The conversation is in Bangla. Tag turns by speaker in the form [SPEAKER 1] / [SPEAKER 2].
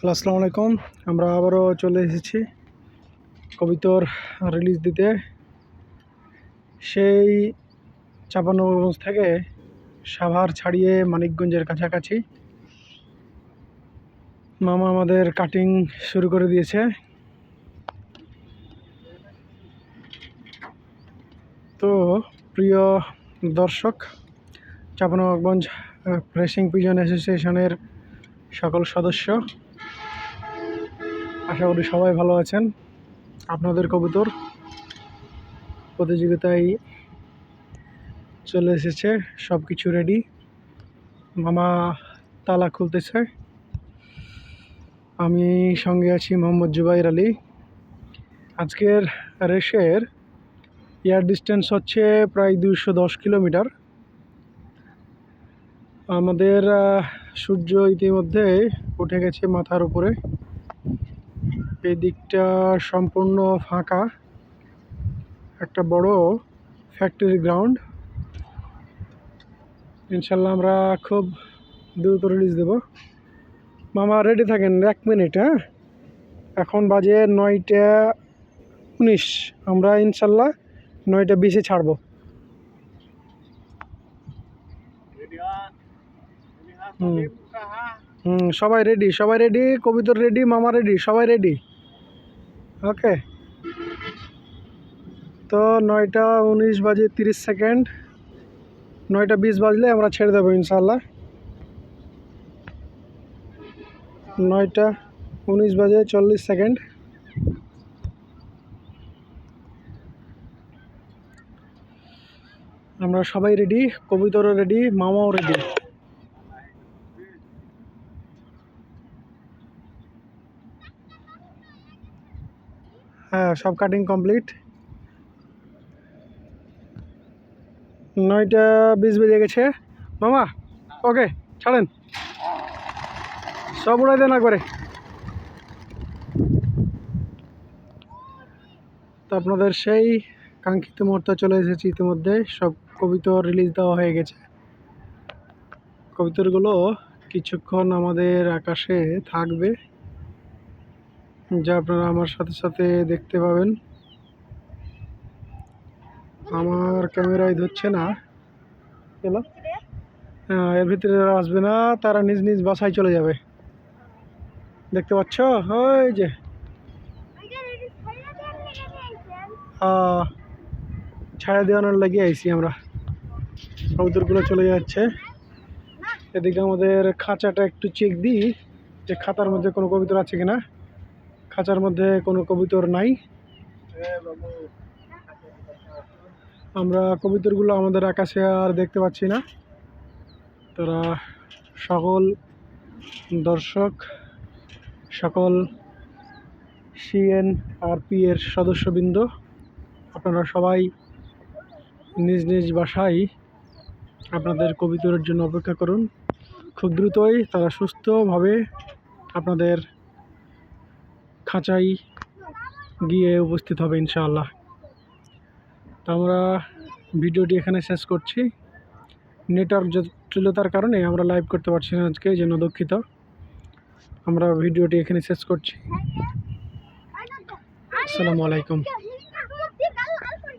[SPEAKER 1] হ্যালো, আসসালামু আলাইকুম। আমরা আবারও চলে এসেছি কবিতর রিলিজ দিতে। সেই চাঁপানগঞ্জ থেকে সাভার ছাড়িয়ে মানিকগঞ্জের কাছাকাছি মামা আমাদের কাটিং শুরু করে দিয়েছে। তো প্রিয় দর্শক, চাঁপানগঞ্জ রেসিং পিজন অ্যাসোসিয়েশনের সকল সদস্য, আশা করি সবাই ভালো আছেন। আপনাদের কবুতর প্রতিযোগিতায় চলে এসেছে, সব কিছু রেডি। মামা তালা খুলতেছে, আমি সঙ্গে আছি মোহাম্মদ জুবাইর আলী। আজকের রেসের এয়ার ডিস্টেন্স হচ্ছে প্রায় 210 কিলোমিটার। আমাদের সূর্য ইতিমধ্যে উঠে গেছে মাথার উপরে। এই দিকটা সম্পূর্ণ ফাঁকা, একটা বড় ফ্যাক্টরি গ্রাউন্ড। ইনশাল্লাহ আমরা খুব দ্রুত রিলিজ দেব। মামা রেডি থাকেন, 1 মিনিট। হ্যাঁ, এখন বাজে 9টা 19। আমরা ইনশাল্লাহ 9টা 20-এ ছাড়বো। সবাই রেডি, সবাই রেডি, কবিতর রেডি, মামা রেডি, সবাই রেডি। ওকে, তো 9টা 19 বাজে 30 সেকেন্ড। 9টা 20 বাজলে আমরা ছেড়ে দেবো ইনশাল্লাহ। 9টা 19 বাজে 40 সেকেন্ড। আমরা সবাই রেডি, কবিতরও রেডি, মামাও রেডি। হ্যাঁ, সব কাটিং কমপ্লিট। 9টা 20 বেজে গেছে। মামা ওকে, ছাড়েন, সব উড়াই দেন একবারে। তো আপনাদের সেই কাঙ্ক্ষিত মুহূর্তে চলে এসেছি। ইতিমধ্যে সব কবিতর রিলিজ দেওয়া হয়ে গেছে। কবিতরগুলো কিছুক্ষণ আমাদের আকাশে থাকবে, যা আপনারা আমার সাথে সাথে দেখতে পাবেন। আমার ক্যামেরায় ধরছে না, এর ভিতরে আসবে না, তারা নিজ নিজ বাসায় চলে যাবে। দেখতে পাচ্ছ, ওই যে ছায়া দেওয়ানোর লাগিয়ে আইছি আমরা। কবুতরগুলো চলে যাচ্ছে। এদিকে আমাদের খাঁচাটা একটু চেক দিই যে খাতার মধ্যে কোনো কবুতর আছে কিনা। খাঁচার মধ্যে কোনো কবুতর নাই। আমরা কবুতরগুলো আমাদের আকাশে আর দেখতে পাচ্ছি না। তারা সকল দর্শক, সকল সিএনআরপি এর সদস্যবৃন্দ, আপনারা সবাই নিজ নিজ বাসায় আপনাদের কবুতরের জন্য অপেক্ষা করুন। খুব দ্রুতই তারা সুস্থভাবে আপনাদের খাঁচায় গিয়ে উপস্থিত হবে ইনশাআল্লাহ। তো আমরা ভিডিওটি এখানে শেষ করছি। নেটওয়ার্ক জটিলতার কারণে আমরা লাইভ করতে পারছি না আজকে, এই জন্য দুঃখিত। আমরা ভিডিওটি এখানে শেষ করছি। আসসালামু আলাইকুম।